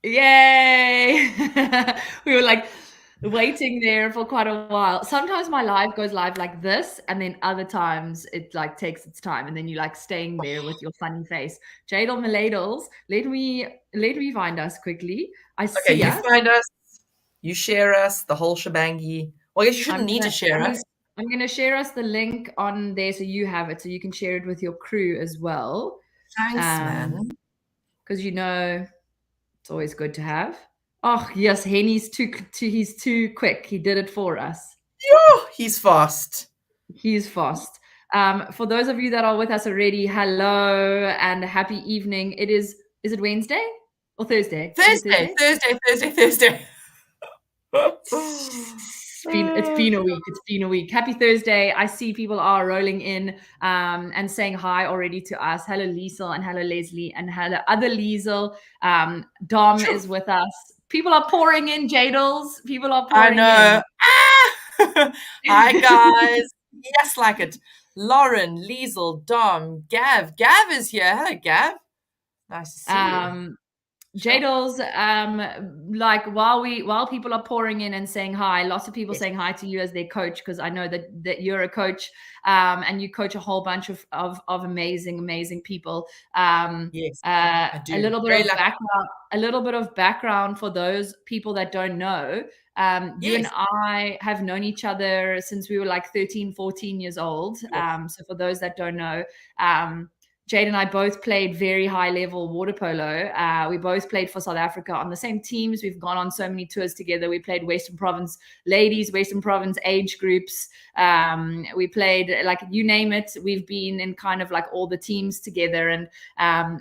Yay! We were like waiting there for quite a while. Sometimes my live goes live like this, and then other times it like takes its time, and then you like staying there with your funny face. Jadel Maladles, let me find us quickly. I Okay, see you us. find us, you share us, the whole shebangy. Well, I guess you shouldn't I'm need to gonna share I'm us. gonna I'm gonna share us the link on there so you have it, so you can share it with your crew as well. Thanks, man. Because it's always good to have. Oh yes, Henny's he's too quick. He did it for us. Oh, he's fast. He's fast. For those of you that are with us already, hello and happy evening. Is it Wednesday or Thursday? Is it Thursday, Thursday? Thursday, Thursday, Thursday. It's been a week. It's been a week. Happy Thursday. I see people are rolling in and saying hi already to us. Hello, Liesel, and hello, Leslie, and hello, other Liesel. Dom Phew, is with us. People are pouring in, Jadels. People are I pouring know. in. Ah! Hi, guys. Yes, like it. Lauren, Liesel, Dom, Gav. Gav is here. Hello, Gav. Nice to see you. Um, Sure. Jadels, like while people are pouring in and saying hi, lots of people Yes. saying hi to you as their coach, because I know that you're a coach, and you coach a whole bunch of amazing people. Yes, I A do. little bit Very of lucky. background for those people that don't know. You and Yes. I have known each other since we were like 13, 14 years old. Sure. So for those that don't know, Jade and I both played very high level water polo. We both played for South Africa on the same teams. We've gone on so many tours together. We played Western Province ladies, Western Province age groups. We played like you name it. We've been in kind of like all the teams together, and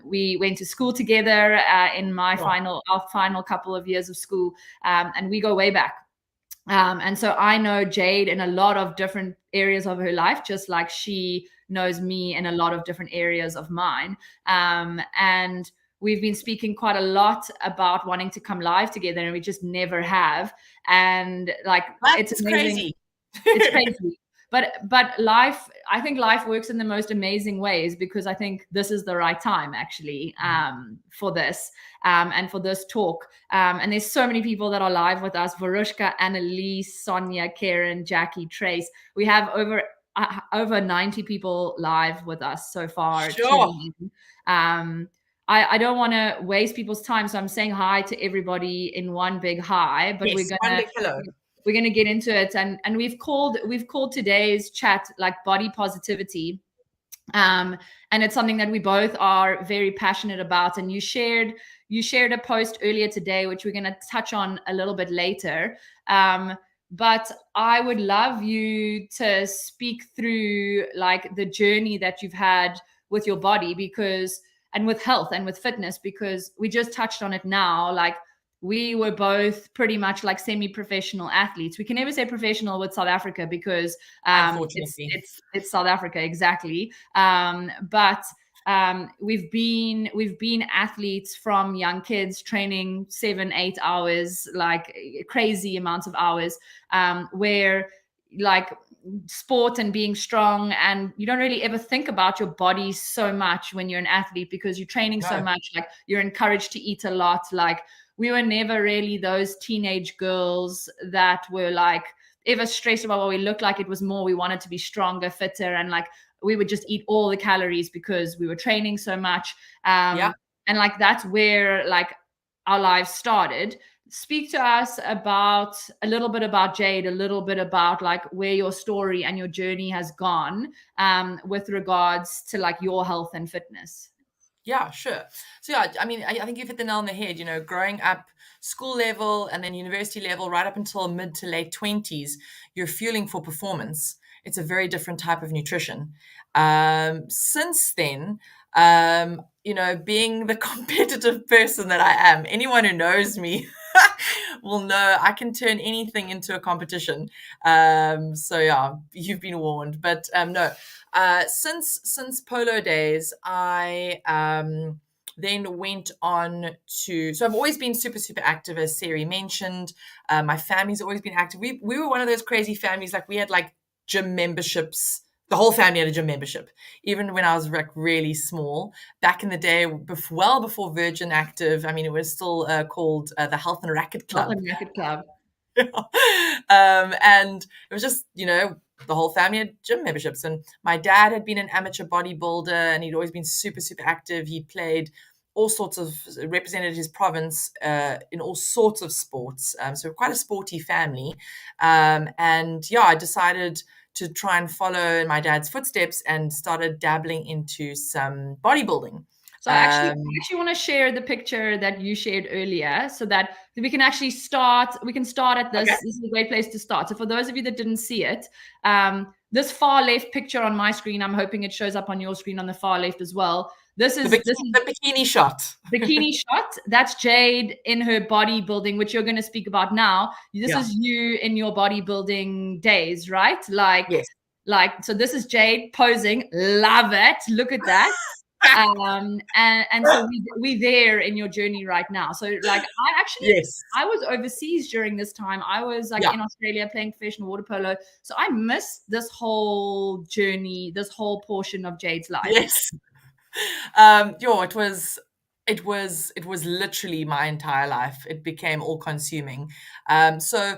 we went to school together in Sure. our final couple of years of school, and we go way back. And so I know Jade in a lot of different areas of her life, just like she knows me in a lot of different areas of mine. And we've been speaking quite a lot about wanting to come live together, and we just never have. And like, it's That's amazing. crazy. It's crazy. But life, I think life works in the most amazing ways, because I think this is the right time actually, for this, and for this talk. And there's so many people that are live with us: Varushka, Annalise, Sonia, Karen, Jackie, Trace. We have over 90 people live with us so far Sure. tuning in. I don't want to waste people's time, so I'm saying hi to everybody in one big hi, but Yes, one big hello. we're going to get into it. And we've called today's chat like body positivity. And it's something that we both are very passionate about. And you shared a post earlier today, which we're going to touch on a little bit later. But I would love you to speak through like the journey that you've had with your body, because and with health and with fitness, because we just touched on it now. Like, we were both pretty much like semi-professional athletes. We can never say professional with South Africa, because it's Unfortunately. it's it's South Africa, exactly. But we've been athletes from young kids, training 7-8 hours, like crazy amounts of hours, where like sport and being strong, and you don't really ever think about your body so much when you're an athlete, because you're training so No. much. Like, you're encouraged to eat a lot. Like, we were never really those teenage girls that were like ever stressed about what we looked like. It was more we wanted to be stronger, fitter, and like we would just eat all the calories because we were training so much. Yeah. And like that's where like our lives started. Speak to us about a little bit about Jade, a little bit about like where your story and your journey has gone, with regards to like your health and fitness. Yeah, sure. So yeah, I mean, I think you've hit the nail on the head. Growing up, school level and then university level, right up until mid to late 20s, you're fueling for performance. It's a very different type of nutrition. Since then, being the competitive person that I am, anyone who knows me will know I can turn anything into a competition. So yeah, you've been warned. But no, since polo days, I then went on to. So I've always been super active, as Seri mentioned. My family's always been active. We were one of those crazy families. Like, we had like gym memberships the whole family had a gym membership. Even when I was like really small, back in the day, well before Virgin Active, I mean, it was still called the Health and Racket Health Club. and Racket Club. And it was just, the whole family had gym memberships. And my dad had been an amateur bodybuilder, and he'd always been super, super active. He played all sorts of, represented his province in all sorts of sports. So quite a sporty family. And yeah, I decided to try and follow in my dad's footsteps and started dabbling into some bodybuilding. So I actually want to share the picture that you shared earlier so that we can actually start. We can start at this. Okay. This is a great place to start. So for those of you that didn't see it, this far left picture on my screen, I'm hoping it shows up on your screen on the far left as well. This is the bikini shot. Bikini shot. That's Jade in her bodybuilding, which you're going to speak about now. This is you in your bodybuilding days, right? Yes. So this is Jade posing. Love it. Look at that. And so we there in your journey right now. So like I was overseas during this time. I was like in Australia playing professional water polo. So I missed this whole journey, this whole portion of Jade's life. Yes. It was literally my entire life. It became all consuming. So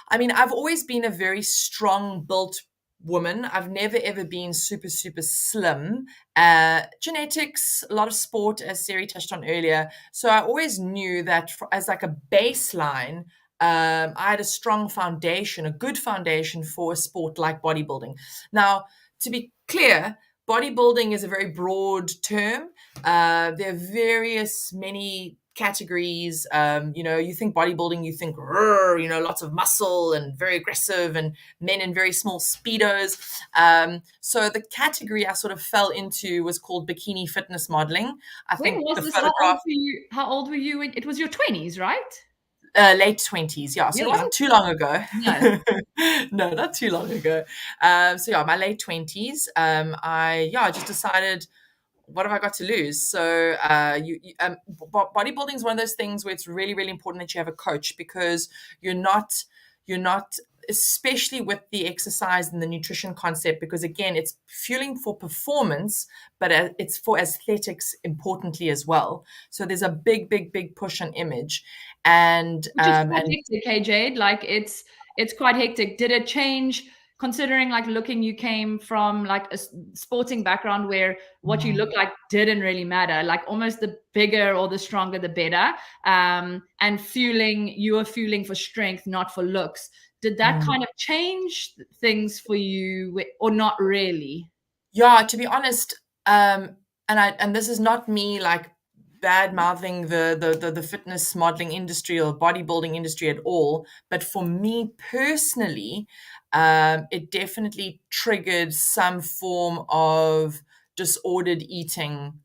I mean, I've always been a very strong built woman. I've never ever been super, super slim. Genetics, a lot of sport, as Seri touched on earlier. So I always knew that as like a baseline, I had a strong foundation, a good foundation for a sport like bodybuilding. Now, to be clear, bodybuilding is a very broad term. There are many categories. You think bodybuilding, you think lots of muscle and very aggressive and men in very small speedos. So the category I sort of fell into was called bikini fitness modeling. When was this? How old were you? It was your 20s, right? Late 20s, yeah. So it wasn't too long ago. No. No, not too long ago. So yeah, my late 20s. I just decided, what have I got to lose? So bodybuilding is one of those things where it's really, really important that you have a coach, because you're not, especially with the exercise and the nutrition concept, because again, it's fueling for performance, but it's for aesthetics importantly as well. So there's a big, big, big push on image. And which is quite hectic, hey Jade. Like it's quite hectic. Did it change, considering like you came from like a sporting background where what you look like didn't really matter, like almost the bigger or the stronger the better, and you were fueling for strength, not for looks. Did that kind of change things for you, or not really? Yeah, to be honest, and this is not me like bad mouthing the fitness modeling industry or bodybuilding industry at all, but for me personally, it definitely triggered some form of disordered eating,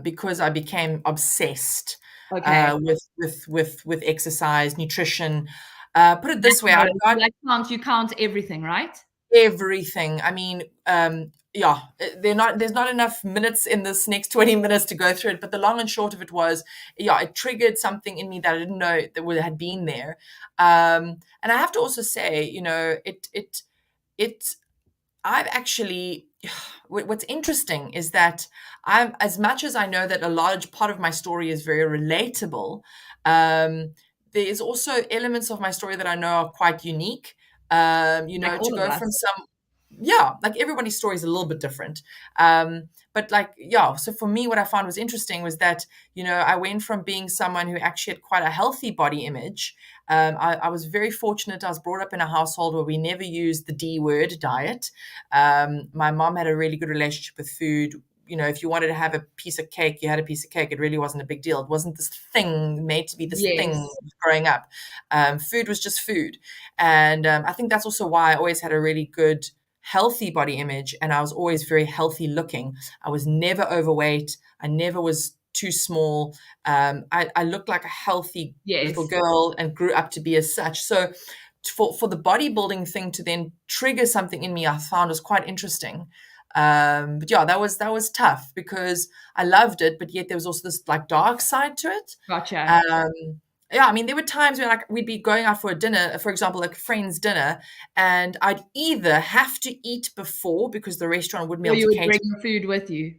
because I became obsessed with exercise, nutrition. Put it this way, you count everything, right? Everything. I mean, there's not enough minutes in this next 20 minutes to go through it, but the long and short of it was, it triggered something in me that I didn't know that had been there. And I have to also say, I've actually, what's interesting is that as much as I know that a large part of my story is very relatable, there's also elements of my story that I know are quite unique. To go from like everybody's story is a little bit different. So for me, what I found was interesting was that, I went from being someone who actually had quite a healthy body image. I was very fortunate. I was brought up in a household where we never used the D word, diet. My mom had a really good relationship with food. If you wanted to have a piece of cake, you had a piece of cake. It really wasn't a big deal. It wasn't this thing made to be this thing growing up. Food was just food. And I think that's also why I always had a really good, healthy body image. And I was always very healthy looking. I was never overweight. I never was too small. I looked like a healthy little girl and grew up to be as such. So for the bodybuilding thing to then trigger something in me, I found was quite interesting. But that was tough because I loved it, but yet there was also this like dark side to it. Gotcha. yeah, I mean, there were times where like we'd be going out for a dinner, for example, like a friend's dinner, and I'd either have to eat before because the restaurant wouldn't be Or able you to would bring cater, your food with you.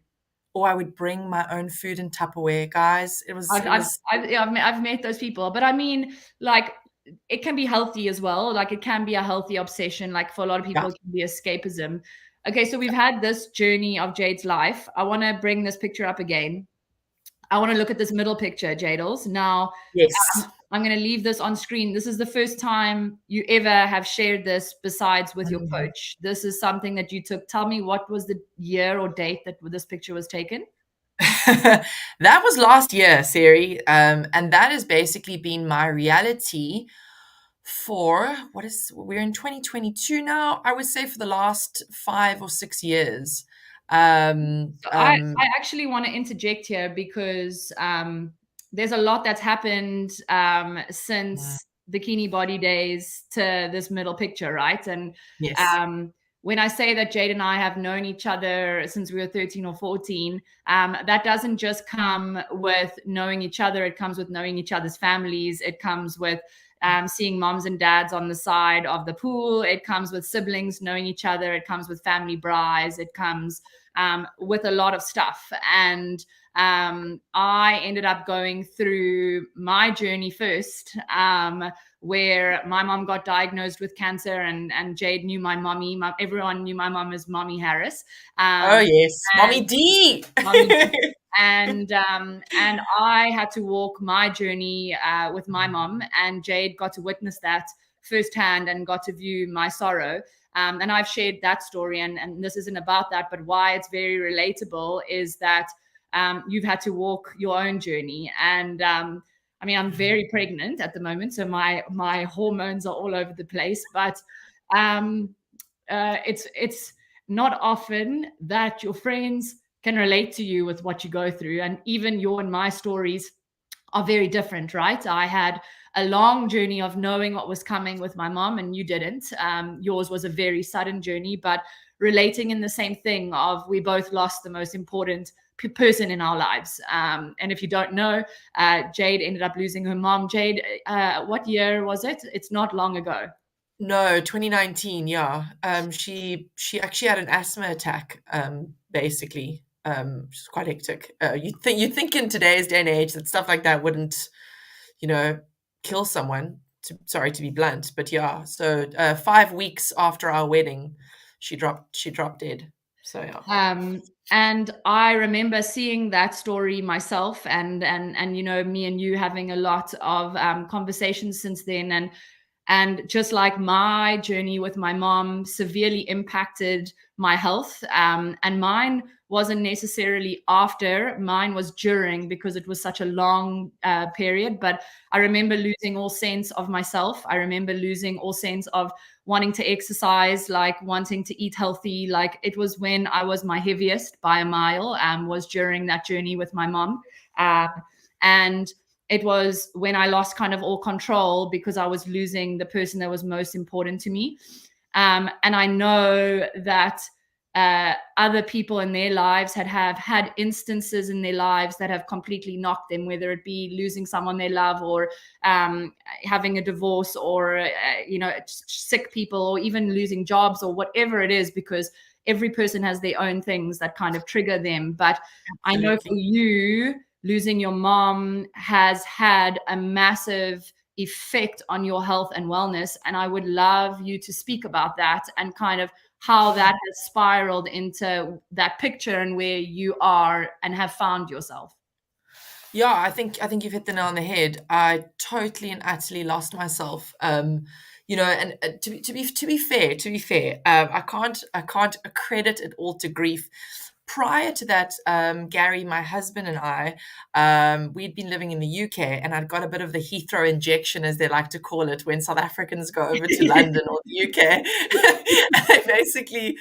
or I would bring my own food in Tupperware, guys. I've It I've was I've met those people, but I mean, like, it can be healthy as well. Like, it can be a healthy obsession. Like, for a lot of yeah. people, it can be escapism. Okay, so we've had this journey of Jade's life. I want to bring this picture up again. I want to look at this middle picture, Jadels. Now, Yes. I'm going to leave this on screen. This is the first time you ever have shared this besides with your Mm. coach. This is something that you took. Tell me, what was the year or date that this picture was taken? That was last year, Seri, and that has basically been my reality for we're in 2022 now. I would say for the last 5 or 6 years. Um, So um, I actually want to interject here because there's a lot that's happened mm, since bikini body days to this middle picture, right? And yes. um, when I say that Jade and I have known each other since we were 13 or 14, that doesn't just come with knowing each other. It comes with knowing each other's families. It comes with seeing moms and dads on the side of the pool. It comes with siblings knowing each other. It comes with family brides. It comes with a lot of stuff. And I ended up going through my journey first, where my mom got diagnosed with cancer, and Jade knew my mommy. Everyone knew my mom as Mommy Harris. Oh Um, yes, and Mommy D. mommy and I had to walk my journey with my mom, and Jade got to witness that firsthand and got to view my sorrow. And I've shared that story, and this isn't about that, but why it's very relatable is that you've had to walk your own journey. And I mean, I'm very pregnant at the moment, so my hormones are all over the place. But um, it's not often that your friends can relate to you with what you go through, and even your and my stories are very different, right? I had a long journey of knowing what was coming with my mom, and you didn't. Yours was a very sudden journey, but relating in the same thing of we both lost the most important person in our lives. And if you don't know, Jade ended up losing her mom. Jade, what year was it? It's not long ago. No, 2019, yeah. She actually had an asthma attack, basically. Which is quite hectic. You'd think in today's day and age that stuff like that wouldn't, you know, kill someone. Sorry to be blunt, but yeah. So 5 weeks after our wedding, she dropped dead. So yeah. And I remember seeing that story myself, and you know, me and you having a lot of conversations since then, and just like my journey with my mom severely impacted my health, and mine wasn't necessarily after, mine was during, because it was such a long period. But I remember losing all sense of myself. I remember losing all sense of wanting to exercise, like wanting to eat healthy. Like, it was when I was my heaviest by a mile, was during that journey with my mom. Um, and it was when I lost kind of all control because I was losing the person that was most important to me. And I know that other people in their lives have had instances in their lives that have completely knocked them, whether it be losing someone they love, or having a divorce, or you know, sick people, or even losing jobs, or whatever it is, because every person has their own things that kind of trigger them. But I know Absolutely. for you, losing your mom has had a massive effect on your health and wellness. And I would love you to speak about that, and kind of how that has spiraled into that picture and where you are and have found yourself. Yeah, I think you've hit the nail on the head. I totally and utterly lost myself. And to be fair, I can't accredit it all to grief. Prior to that, Gary, my husband, and I, we'd been living in the UK, and I'd got a bit of the Heathrow injection, as they like to call it, when South Africans go over to London or the UK. And they basically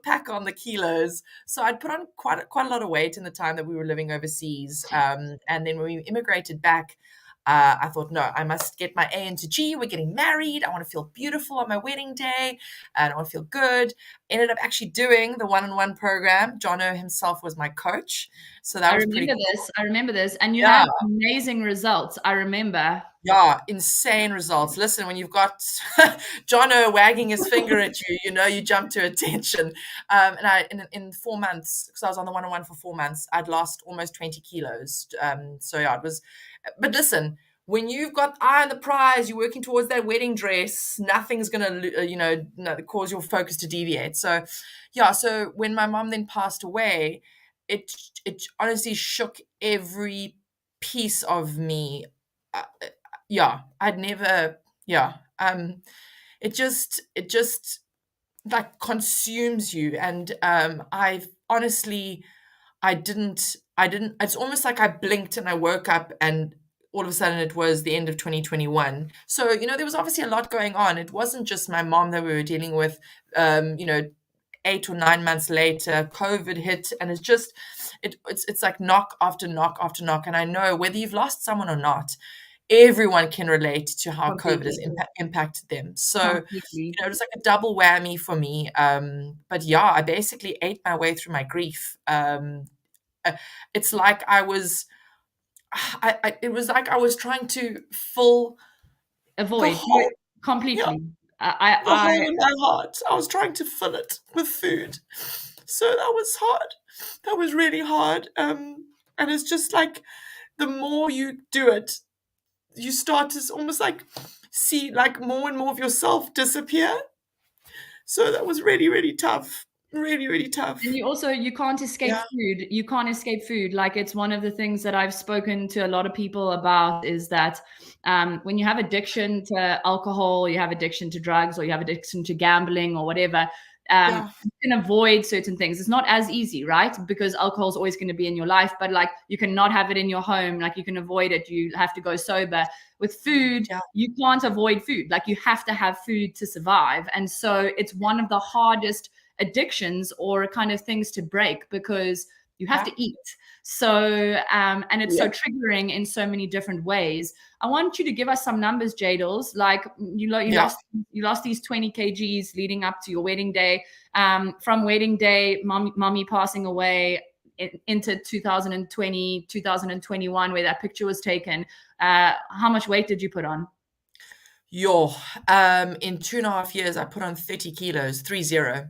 pack on the kilos. So I'd put on quite a lot of weight in the time that we were living overseas. And then when we immigrated back, I thought, no, I must get my A into G. We're getting married. I want to feel beautiful on my wedding day, and I want to feel good. ended up actually doing the one-on-one program. Jono himself was my coach. So that I was pretty remember cool. this. I remember this. And you Yeah. had amazing results. I remember. Yeah, insane results. Listen, when you've got Jono wagging his finger at you, you jump to attention. And in 4 months, because I was on the one-on-one for 4 months, I'd lost almost 20 kilos. So yeah, it was. But listen, when you've got eye on the prize, you're working towards that wedding dress. Nothing's gonna, cause your focus to deviate. So, yeah. So when my mom then passed away, it honestly shook every piece of me. Uh, yeah, I'd never, yeah. It just like consumes you. And I've honestly, I didn't, it's almost like I blinked and I woke up and all of a sudden it was the end of 2021. So, there was obviously a lot going on. It wasn't just my mom that we were dealing with. um, you know, 8 or 9 months later, COVID hit, and it's like knock after knock after knock. And I know whether you've lost someone or not, everyone can relate to how COVID has Completely. impacted them. So, Completely. it was like a double whammy for me. But yeah, I basically ate my way through my grief. It's like it was like I was trying to fill the Avoid. hole. Yeah, Completely. the hole in my heart. I was trying to fill it with food. So that was hard. That was really hard. And it's just like the more you do it, you start to almost like see like more and more of yourself disappear. So that was really, really tough. Really, really tough. And you can't escape Yeah, food. You can't escape food. Like, it's one of the things that I've spoken to a lot of people about, is that when you have addiction to alcohol, you have addiction to drugs, or you have addiction to gambling or whatever, yeah, you can avoid certain things. It's not as easy, right? Because alcohol is always going to be in your life, but like, you cannot have it in your home. Like, you can avoid it. You have to go sober. With food, yeah, you can't avoid food. Like, you have to have food to survive. And so it's one of the hardest addictions or kind of things to break, because you have yeah, to eat. So and it's so yeah, triggering in so many different ways. I want you to give us some numbers, Jadels. Like, yeah. you lost these 20 kgs leading up to your wedding day. From wedding day, mommy passing away, into 2020, 2021, where that picture was taken. How much weight did you put on? Yo, in 2.5 years, I put on 30 kilos, 30.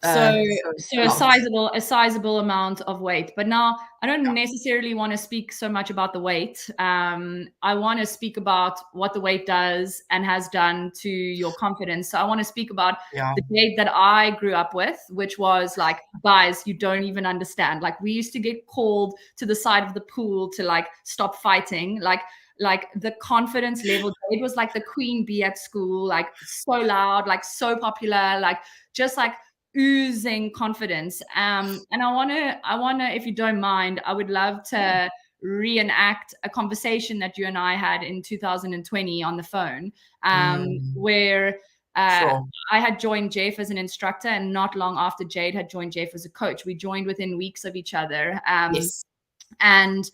So, So so a lot. a sizable amount of weight. But now I don't necessarily want to speak so much about the weight. I want to speak about what the weight does and has done to your confidence. So I want to speak about Yeah, the Jade that I grew up with, which was like, guys, you don't even understand. Like, we used to get called to the side of the pool to like stop fighting. Like the confidence level, Jade was like the queen bee at school, like so loud, like so popular, like just like oozing confidence. And I wanna, if you don't mind, I would love yeah. to reenact a conversation that you and I had in 2020 on the phone, where uh, Sure. I had joined Jeff as an instructor, and not long after Jade had joined Jeff as a coach. We joined within weeks of each other. Yes. And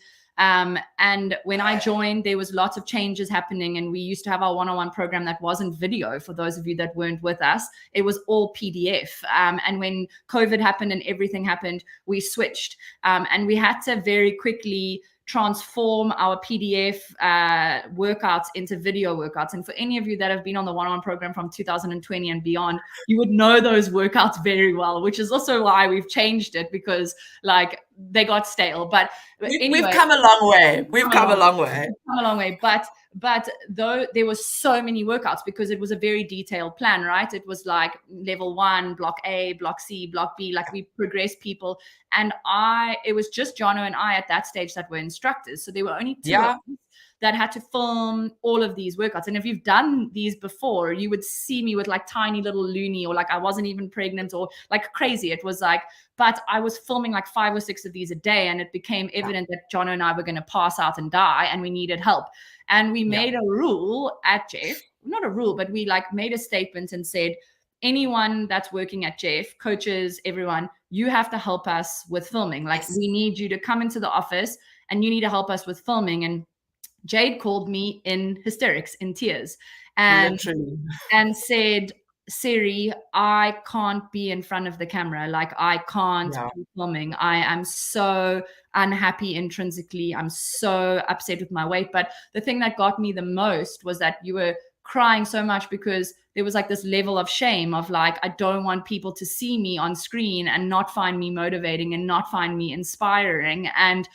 when I joined, there was lots of changes happening, and we used to have our one-on-one program that wasn't video. For those of you that weren't with us, it was all PDF. And when COVID happened and everything happened, we switched, and we had to very quickly transform our PDF workouts into video workouts. And for any of you that have been on the one-on-one program from 2020 and beyond, you would know those workouts very well, which is also why we've changed it, because like they got stale. But We've anyway, come a long way. We've come a come a long long way. come a long way. But though there was so many workouts, because it was a very detailed plan, right? It was like level 1, block A, block C, block B, like we progressed people. And it was just Jono and I at that stage that were instructors. So there were only two of Yeah, us that had to film all of these workouts. And if you've done these before, you would see me with like tiny little loony, or like I wasn't even pregnant, or like crazy. It was like, but I was filming like 5 or 6 of these a day, and it became evident that Jono and I were going to pass out and die, and we needed help. And we yeah, made a rule at Jeff, not a rule, but we like made a statement and said, anyone that's working at Jeff, coaches, everyone, you have to help us with filming. Like, yes, we need you to come into the office and you need to help us with filming. And Jade called me in hysterics, in tears, and literally. and said, Seri, I can't be in front of the camera. Like, I can't Yeah. be filming. I am so unhappy intrinsically. I'm so upset with my weight. But the thing that got me the most was that you were crying so much because there was like this level of shame of like, I don't want people to see me on screen and not find me motivating and not find me inspiring. And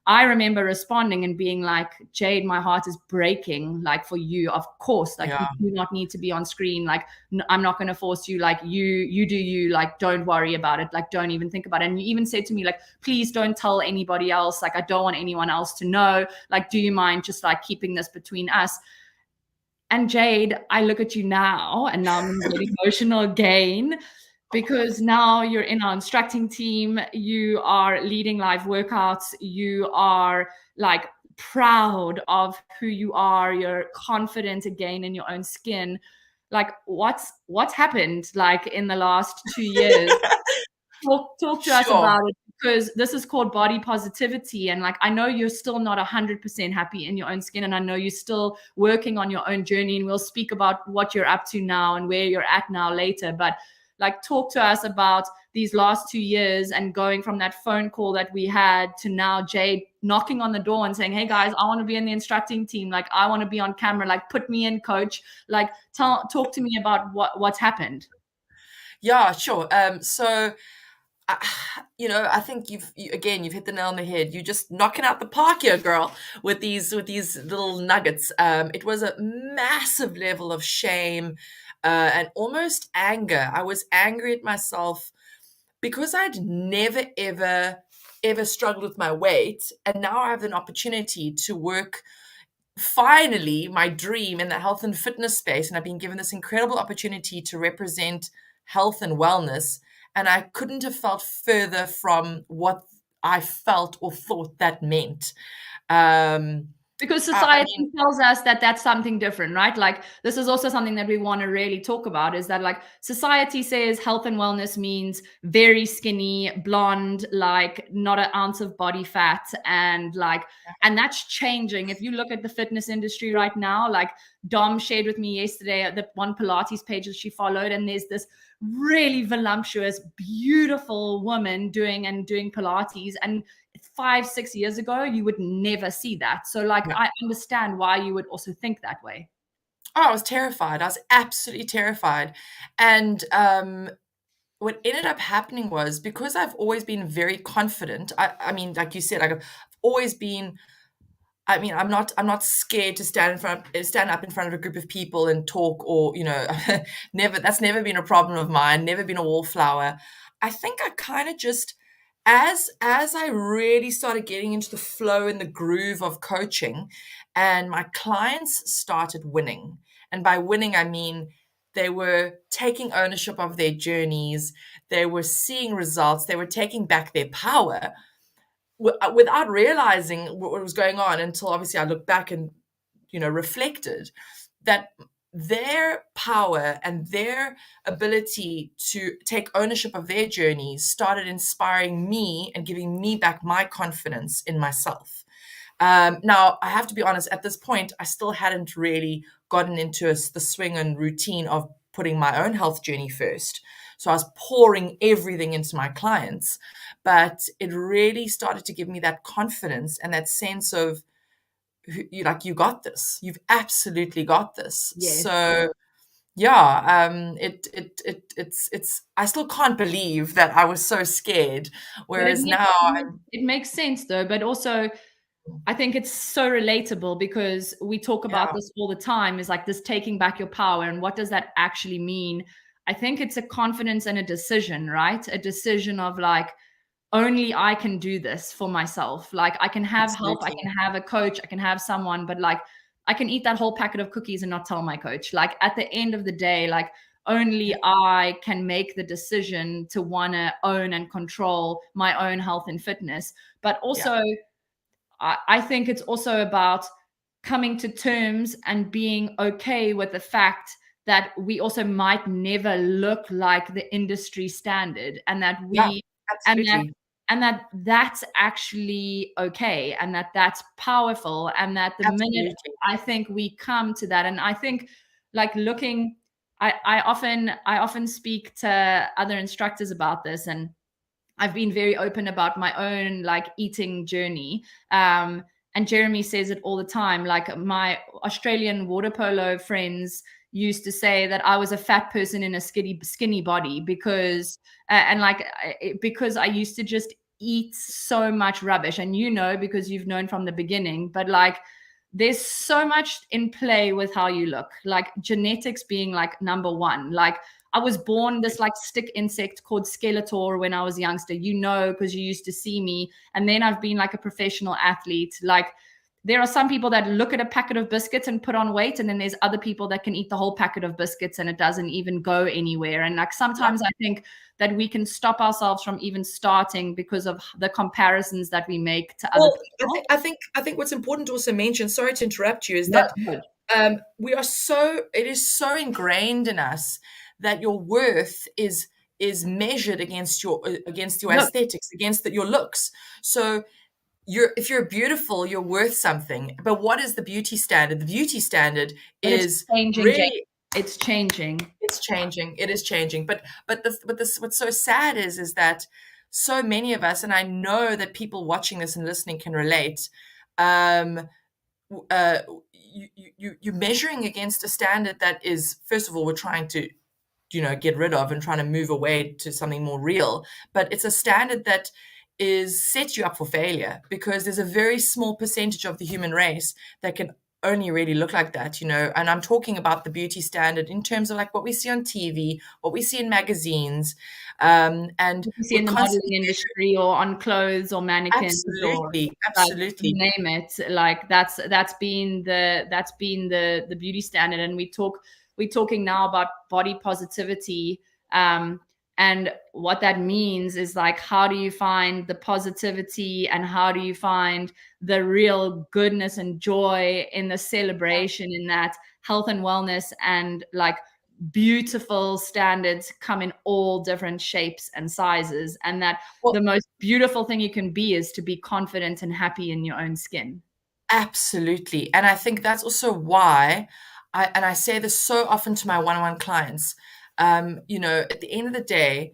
I remember responding and being like, Jade, my heart is breaking, like, for you. Of course, like, Yeah. you do not need to be on screen. Like, I'm not going to force you. Like, you do you. Like, don't worry about it. Like, don't even think about it. And you even said to me, like, please don't tell anybody else. Like, I don't want anyone else to know. Like, do you mind just like keeping this between us? And Jade, I look at you now, and now I'm getting emotional again, because now you're in our instructing team, you are leading live workouts, you are like proud of who you are, you're confident again in your own skin. Like, what's happened like in the last 2 years? Talk to us Sure. about it, because this is called body positivity. And like, I know you're still not 100% happy in your own skin, and I know you're still working on your own journey, and we'll speak about what you're up to now and where you're at now later. But like, talk to us about these last 2 years and going from that phone call that we had to now Jade knocking on the door and saying, hey guys, I want to be in the instructing team. Like, I want to be on camera. Like, put me in, coach. Like, talk to me about what's happened. Yeah, sure. So I think again, you've hit the nail on the head. You're just knocking out the park here, girl, with these little nuggets. It was a massive level of shame, and almost anger. I was angry at myself because I'd never ever struggled with my weight, and now I have an opportunity to work finally my dream in the health and fitness space, and I've been given this incredible opportunity to represent health and wellness, and I couldn't have felt further from what I felt or thought that meant. um Because I society mean, tells us that that's something different, right? Like, this is also something that we want to really talk about, is that like, society says health and wellness means very skinny, blonde, like not an ounce of body fat, and like, and that's changing. If you look at the fitness industry right now, like, Dom shared with me yesterday the one Pilates page that she followed, and there's this really voluptuous, beautiful woman doing Pilates, and 5, 6 years ago, you would never see that. So like, yeah. I understand why you would also think that way. Oh, I was terrified. I was absolutely terrified. And what ended up happening was, because I've always been very confident. I mean, like you said, like, I've always been. I mean, I'm not scared to stand up in front of a group of people and talk, or, never. That's never been a problem of mine. Never been a wallflower. I think I kind of just, as I really started getting into the flow and the groove of coaching, and my clients started winning. And by winning, I mean they were taking ownership of their journeys. They were seeing results. They were taking back their power without realizing what was going on, until obviously I looked back and reflected that their power and their ability to take ownership of their journeys started inspiring me and giving me back my confidence in myself. Now, I have to be honest, at this point, I still hadn't really gotten into the swing and routine of putting my own health journey first. So I was pouring everything into my clients, but it really started to give me that confidence and that sense of, you got this. You've absolutely got this. Yes. So yeah, it's I still can't believe that I was so scared. But Whereas now, it makes sense though, but also I think it's so relatable, because we talk yeah, about this all the time, is like this taking back your power, and what does that actually mean? I think it's a confidence and a decision, right? A decision of like, only I can do this for myself. Like, I can have help, I absolutely. can have a coach, I can have someone, but like, I can eat that whole packet of cookies and not tell my coach. Like, at the end of the day, like, only Yeah, I can make the decision to want to own and control my own health and fitness. But yeah, also, I think it's also about coming to terms and being okay with the fact that we also might never look like the industry standard, and that yeah, we and that absolutely, that's actually okay, and that that's powerful, and that the minute absolutely. I think we come to that, and I think, like, looking, I often speak to other instructors about this, and I've been very open about my own like eating journey. And Jeremy says it all the time. Like my Australian water polo friends used to say that I was a fat person in a skinny body because because I used to just eat so much rubbish. And because you've known from the beginning, but like there's so much in play with how you look, like genetics being like number one. Like I was born this like stick insect called Skeletor when I was a youngster, because you used to see me. And then I've been like a professional athlete. Like there are some people that look at a packet of biscuits and put on weight. And then there's other people that can eat the whole packet of biscuits and it doesn't even go anywhere. And like sometimes I think that we can stop ourselves from even starting because of the comparisons that we make to other people. I think what's important to also mention, sorry to interrupt you, is that it is so ingrained in us that your worth is measured against your aesthetics, against your looks. So if you're beautiful, you're worth something. But what is the beauty standard? The beauty standard is changing, really it's changing. It's changing. It is changing. But what's so sad is that so many of us, and I know that people watching this and listening can relate, you're measuring against a standard that is, first of all, we're trying to get rid of and trying to move away to something more real. But it's a standard that sets you up for failure, because there's a very small percentage of the human race that can only really look like that, and I'm talking about the beauty standard in terms of like what we see on TV, what we see in magazines, and we see in the modeling industry or on clothes or mannequins, absolutely, like, name it. Like that's been the beauty standard. And we're talking now about body positivity. And what that means is like, how do you find the positivity and how do you find the real goodness and joy in the celebration, in that health and wellness, and like beautiful standards come in all different shapes and sizes. And that the most beautiful thing you can be is to be confident and happy in your own skin. Absolutely. And I think that's also why I say this so often to my one-on-one clients. At the end of the day,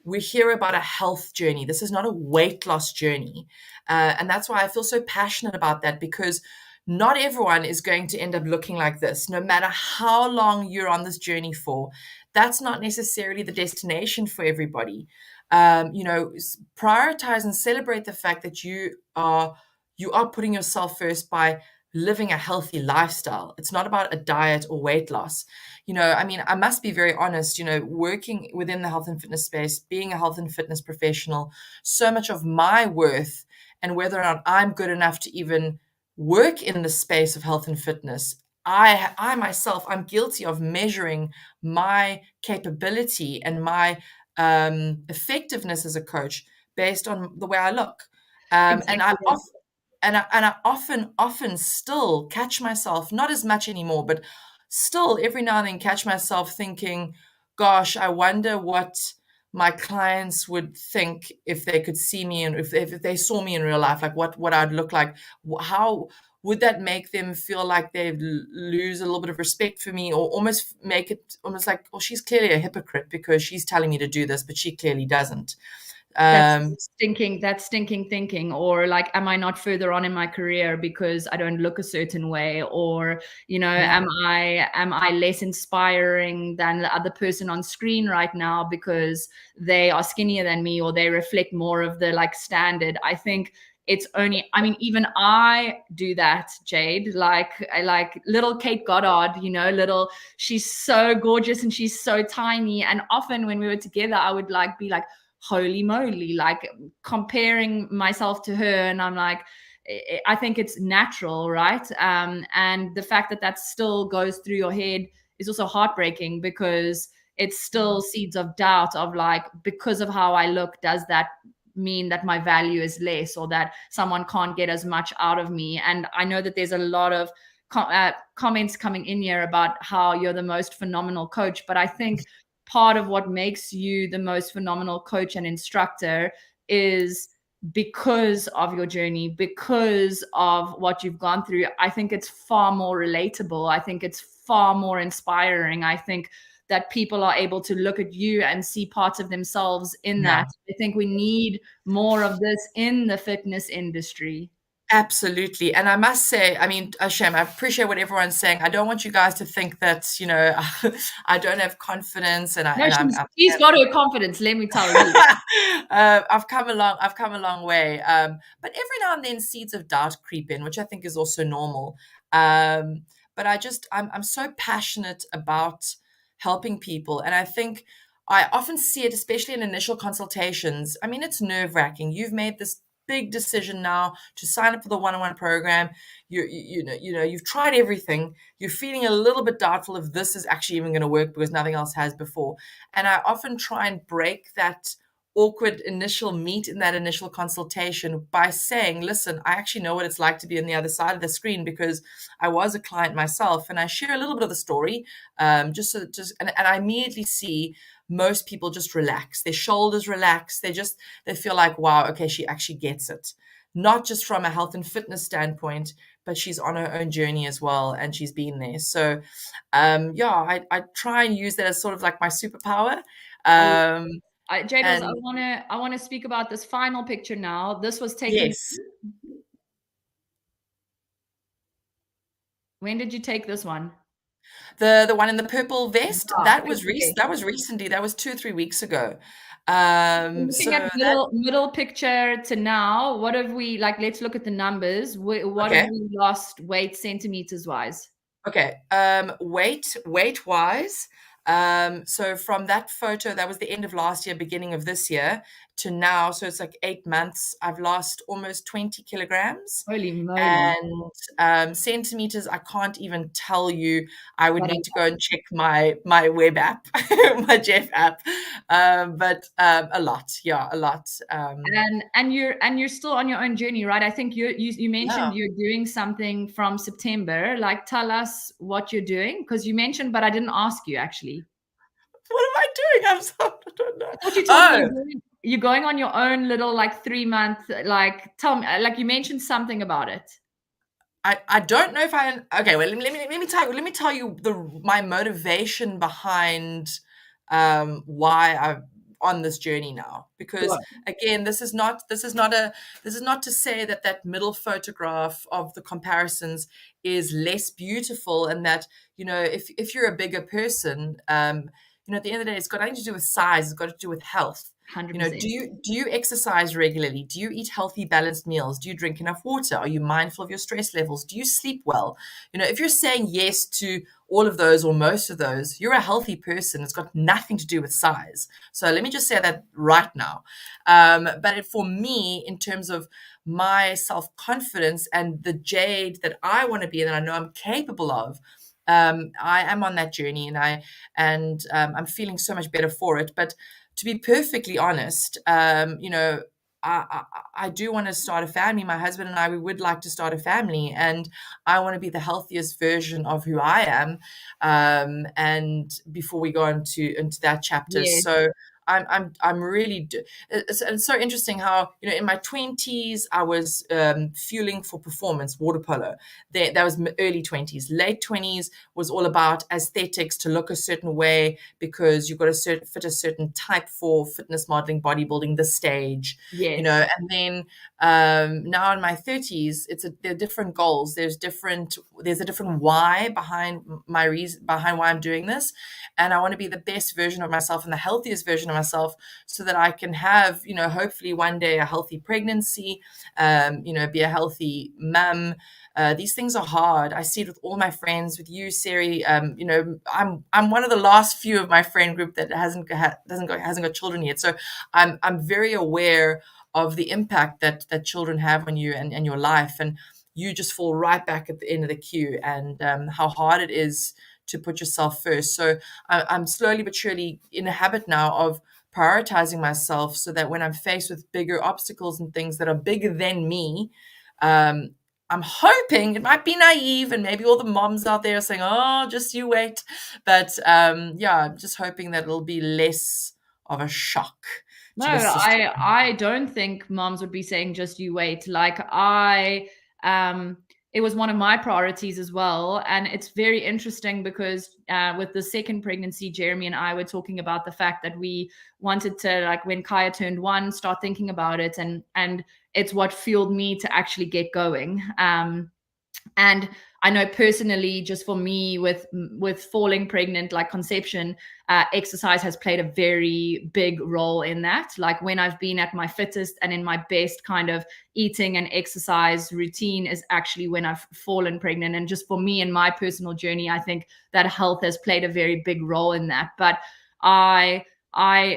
we hear about a health journey. This is not a weight loss journey. And that's why I feel so passionate about that, because not everyone is going to end up looking like this, no matter how long you're on this journey for. That's not necessarily the destination for everybody. Prioritize and celebrate the fact that you are putting yourself first by living a healthy lifestyle. It's not about a diet or weight loss. I must be very honest, working within the health and fitness space, being a health and fitness professional, so much of my worth and whether or not I'm good enough to even work in the space of health and fitness, I myself, I'm guilty of measuring my capability and my effectiveness as a coach based on the way I look. Exactly. And I often still catch myself, not as much anymore, but still every now and then catch myself thinking, gosh, I wonder what my clients would think if they could see me, and if they saw me in real life, like what I'd look like. How would that make them feel like they lose a little bit of respect for me, or almost make it almost like, well, she's clearly a hypocrite because she's telling me to do this, but she clearly doesn't. That's stinking thinking. Or like, am I not further on in my career because I don't look a certain way? Or am I less inspiring than the other person on screen right now because they are skinnier than me, or they reflect more of the like standard? I think it's only, even I do that, Jade. Like little Kate Goddard, she's so gorgeous and she's so tiny. And often when we were together, I would like be like, holy moly, like comparing myself to her. And I'm like, I think it's natural, right? And the fact that still goes through your head is also heartbreaking, because it's still seeds of doubt of like, because of how I look, does that mean that my value is less, or that someone can't get as much out of me? And I know that there's a lot of comments coming in here about how you're the most phenomenal coach, but I think part of what makes you the most phenomenal coach and instructor is because of your journey, because of what you've gone through. I think it's far more relatable. I think it's far more inspiring. I think that people are able to look at you and see parts of themselves in Yeah. that. I think we need more of this in the fitness industry. Absolutely. And I must say, I mean, Hashem, I appreciate what everyone's saying. I don't want you guys to think that, I don't have confidence and No, she's got her confidence, let me tell you. I've come a long way. But every now and then seeds of doubt creep in, which I think is also normal. But I'm so passionate about helping people. And I think I often see it, especially in initial consultations. I mean, it's nerve-wracking. You've made this big decision now to sign up for the one-on-one program. You've tried everything. You're feeling a little bit doubtful if this is actually even going to work because nothing else has before. And I often try and break that awkward initial meet in that initial consultation by saying, listen, I actually know what it's like to be on the other side of the screen because I was a client myself, and I share a little bit of the story, and I immediately see most people just relax, their shoulders relax, they feel like, wow, okay, she actually gets it, not just from a health and fitness standpoint, but she's on her own journey as well, and she's been there. So I try and use that as sort of like my superpower. Jabez, And I wanna speak about this final picture now. This was taken. yes, When did you take this one? the one in the purple vest, Ah, that was okay. that was recently, that was 2 or 3 weeks ago. Looking at So that middle picture to now, what have we like? Let's look at the numbers. What have okay. we lost weight centimeters wise? Okay. Weight wise, so from that photo, that was the end of last year, beginning of this year to now, so it's like 8 months, I've lost almost 20 kilograms. Holy moly! And centimeters, I can't even tell you. I would But need to go and check my web app, my Jeff app. But a lot, yeah, a lot. and you're still on your own journey, right? I think you Yeah. mentioned you're doing something from September. Like, tell us what you're doing because you mentioned, but I didn't ask you actually. What am I doing? I'm sorry, I don't know. I thought you told me Oh, you're going on your own little like 3 month, like tell me, like you mentioned something about it. I don't know if I okay. Well, let me tell you my motivation behind why I'm on this journey now. Because Sure. again, this is not to say that that middle photograph of the comparisons is less beautiful, and that if you're a bigger person, at the end of the day, it's got nothing to do with size. It's got to do with health. Do 100%. you exercise regularly? Do you eat healthy, balanced meals? Do you drink enough water? Are you mindful of your stress levels? Do you sleep well? If you're saying yes to all of those or most of those, you're a healthy person. It's got nothing to do with size. So let me just say that right now. For me, in terms of my self confidence and the Jade that I want to be and that I know I'm capable of, I am on that journey, and I'm feeling so much better for it. But to be perfectly honest, I do want to start a family. My husband and I, we would like to start a family, and I want to be the healthiest version of who I am. And before we go into that chapter, Yes. so I'm really. It's so interesting how in my 20s I was fueling for performance, water polo. That was early 20s. Late 20s was all about aesthetics, to look a certain way because you've got to fit a certain type for fitness modeling, bodybuilding, the stage, Yes. and then now in my 30s, there are different goals. There's a different why behind my reason, behind why I'm doing this, and I want to be the best version of myself and the healthiest version of myself, so that I can have, hopefully one day a healthy pregnancy, be a healthy mum. These things are hard. I see it with all my friends, with you, Seri. I'm one of the last few of my friend group that hasn't got children yet. So I'm very aware of the impact that children have on you and your life, and you just fall right back at the end of the queue, and how hard it is to put yourself first. So I'm slowly but surely in a habit now of prioritizing myself, so that when I'm faced with bigger obstacles and things that are bigger than me, um, I'm hoping, it might be naive, and maybe all the moms out there are saying, "Oh, just you wait," but I'm just hoping that it'll be less of a shock No, to the system. I don't think moms would be saying just you wait. Like I it was one of my priorities as well. And it's very interesting because with the second pregnancy, Jeremy and I were talking about the fact that we wanted to, like, when Kaya turned 1, start thinking about it, and it's what fueled me to actually get going. And I know personally, just for me, with falling pregnant, like conception, exercise has played a very big role in that. Like when I've been at my fittest and in my best kind of eating and exercise routine is actually when I've fallen pregnant. And just for me and my personal journey, I think that health has played a very big role in that. But I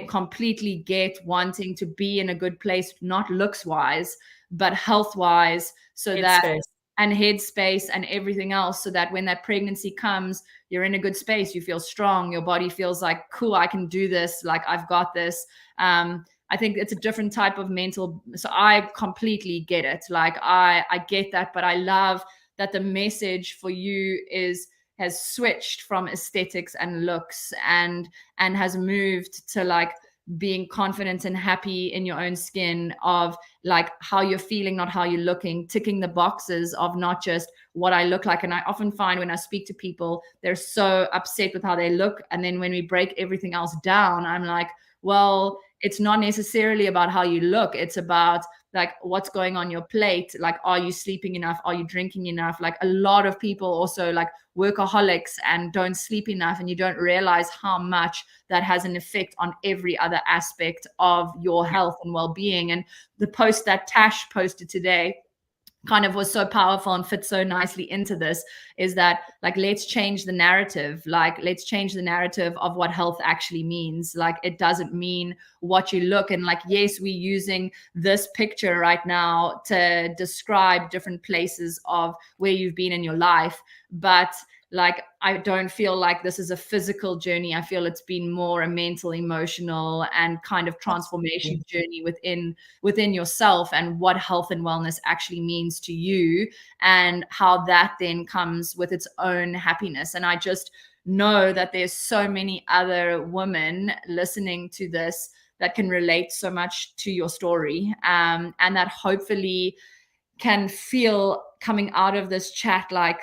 completely get wanting to be in a good place, not looks wise, but health wise, so that, Headspace. and headspace and everything else, so that when that pregnancy comes, you're in a good space, you feel strong, your body feels like, cool, I can do this, like I've got this. I think it's a different type of mental, so I completely get it. Like I get that, but I love that the message for you is, has switched from aesthetics and looks, and has moved to like being confident and happy in your own skin, of like how you're feeling, not how you're looking, ticking the boxes of not just what I look like. And I often find when I speak to people, they're so upset with how they look. And then when we break everything else down, I'm like, well, it's not necessarily about how you look. It's about like what's going on your plate. Like, are you sleeping enough? Are you drinking enough? Like a lot of people also like workaholics and don't sleep enough, and you don't realize how much that has an effect on every other aspect of your health and well-being. And the post that Tash posted today kind of was so powerful and fits so nicely into this, is that like, let's change the narrative. Like let's change the narrative of what health actually means. Like it doesn't mean what you look. And like, yes, we're using this picture right now to describe different places of where you've been in your life, but like I don't feel like this is a physical journey. I feel it's been more a mental, emotional, and kind of transformation journey within yourself, and what health and wellness actually means to you, and how that then comes with its own happiness. And I just know that there's so many other women listening to this that can relate so much to your story, and that hopefully can feel coming out of this chat like,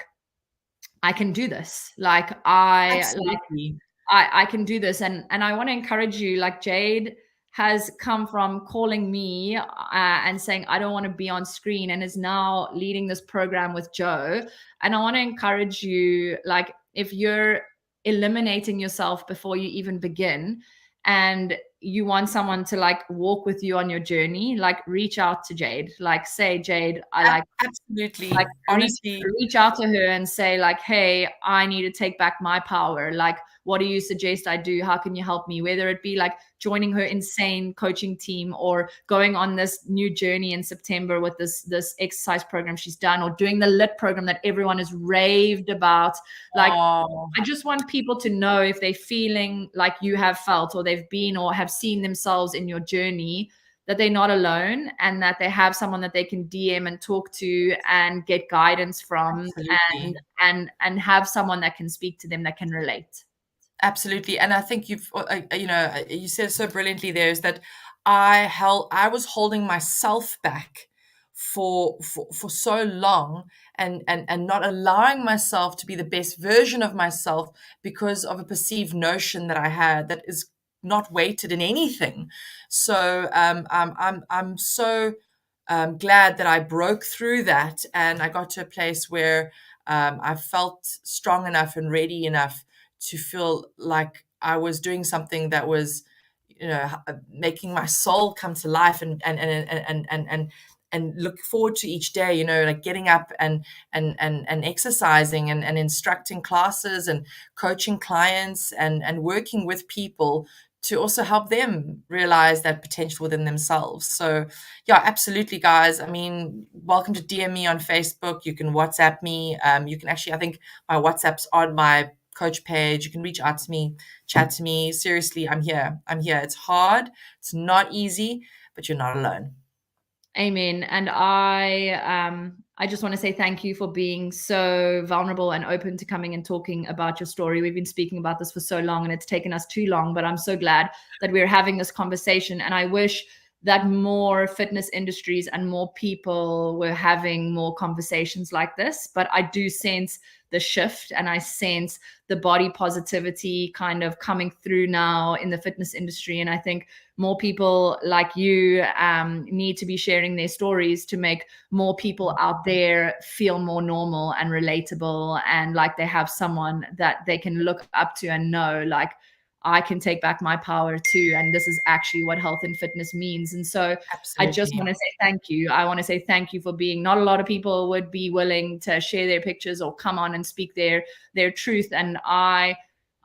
I can do this. Absolutely. I can do this. And I want to encourage you, like Jade has come from calling me and saying, I don't want to be on screen, and is now leading this program with Joe. And I want to encourage you, like, if you're eliminating yourself before you even begin, and you want someone to like walk with you on your journey, like reach out to Jade, like say, Jade, I like, Absolutely. like Honestly, reach out to her and say like, hey, I need to take back my power. Like, what do you suggest I do? How can you help me? Whether it be like joining her insane coaching team, or going on this new journey in September with this exercise program she's done, or doing the lit program that everyone is raved about. Like, oh, I just want people to know, if they're feeling like you have felt, or they've been or have seen themselves in your journey, that they're not alone, and that they have someone that they can DM and talk to and get guidance from, absolutely. and have someone that can speak to them, that can relate. Absolutely. And I think you said so brilliantly there, is that I was holding myself back for so long, and not allowing myself to be the best version of myself, because of a perceived notion that I had that is not weighted in anything. So I'm so glad that I broke through that, and I got to a place where I felt strong enough and ready enough to feel like I was doing something that was, making my soul come to life, and look forward to each day, like getting up and exercising, and instructing classes, and coaching clients, and working with people to also help them realize that potential within themselves. So yeah, absolutely, guys. I mean, welcome to DM me on Facebook. You can WhatsApp me. You can actually, I think my WhatsApp's on my coach page. You can reach out to me, chat to me. Seriously, I'm here. I'm here. It's hard. It's not easy, but you're not alone. Amen. And I just want to say thank you for being so vulnerable and open to coming and talking about your story. We've been speaking about this for so long and it's taken us too long, but I'm so glad that we're having this conversation. And I wish that more fitness industries and more people were having more conversations like this. But I do sense the shift, and I sense the body positivity kind of coming through now in the fitness industry. And I think more people like you need to be sharing their stories to make more people out there feel more normal and relatable, and like they have someone that they can look up to and know, like, I can take back my power too. And this is actually what health and fitness means. And so I just Absolutely. want to say thank you. I want to say thank you for being, not a lot of people would be willing to share their pictures or come on and speak their truth. And I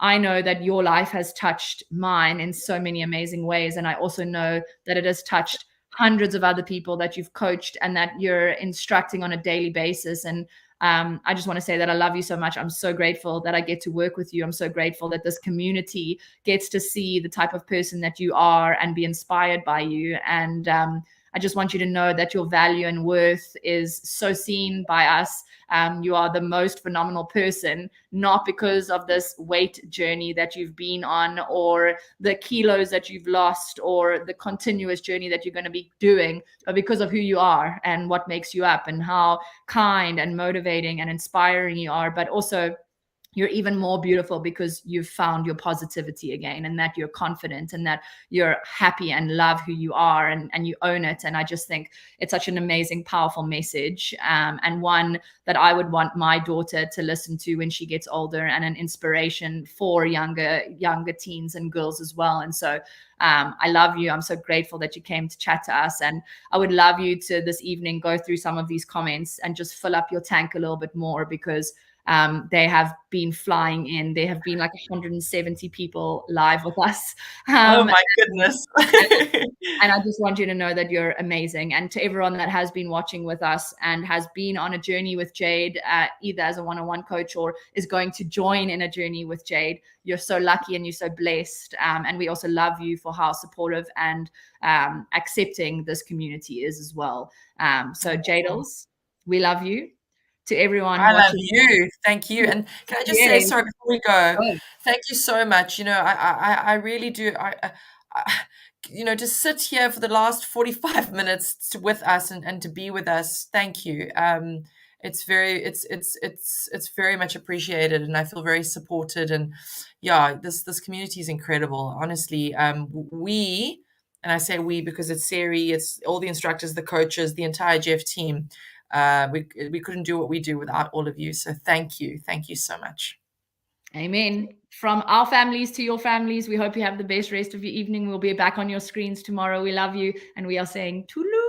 know that your life has touched mine in so many amazing ways. And I also know that it has touched hundreds of other people that you've coached and that you're instructing on a daily basis. And I just want to say that I love you so much. I'm so grateful that I get to work with you. I'm so grateful that this community gets to see the type of person that you are and be inspired by you. And I just want you to know that your value and worth is so seen by us. You are the most phenomenal person, not because of this weight journey that you've been on or the kilos that you've lost or the continuous journey that you're going to be doing, but because of who you are and what makes you up and how kind and motivating and inspiring you are. But also, you're even more beautiful because you've found your positivity again, and that you're confident and that you're happy and love who you are, and you own it. And I just think it's such an amazing, powerful message, and one that I would want my daughter to listen to when she gets older, and an inspiration for younger teens and girls as well. And so I love you. I'm so grateful that you came to chat to us. And I would love you to this evening go through some of these comments and just fill up your tank a little bit more, because they have been flying in. There have been like 170 people live with us. Oh Um, my goodness. and I just want you to know that you're amazing. And to everyone that has been watching with us and has been on a journey with Jade, either as a one-on-one coach or is going to join in a journey with Jade, you're so lucky and you're so blessed. And we also love you for how supportive and accepting this community is as well. So Jadels, we love you. To everyone I love watching. you. Thank you. And can I just say, Yes. sorry, before we go, Oh, thank you so much. I really do. To sit here for the last 45 minutes with us and to be with us. Thank you. It's very much appreciated, and I feel very supported. And yeah, this community is incredible. Honestly, we, and I say we because it's Seri, it's all the instructors, the coaches, the entire Jeff team. We couldn't do what we do without all of you. So thank you so much. amen. From our families to your families, we hope you have the best rest of your evening. We'll be back on your screens tomorrow. We love you, and we are saying toodaloo.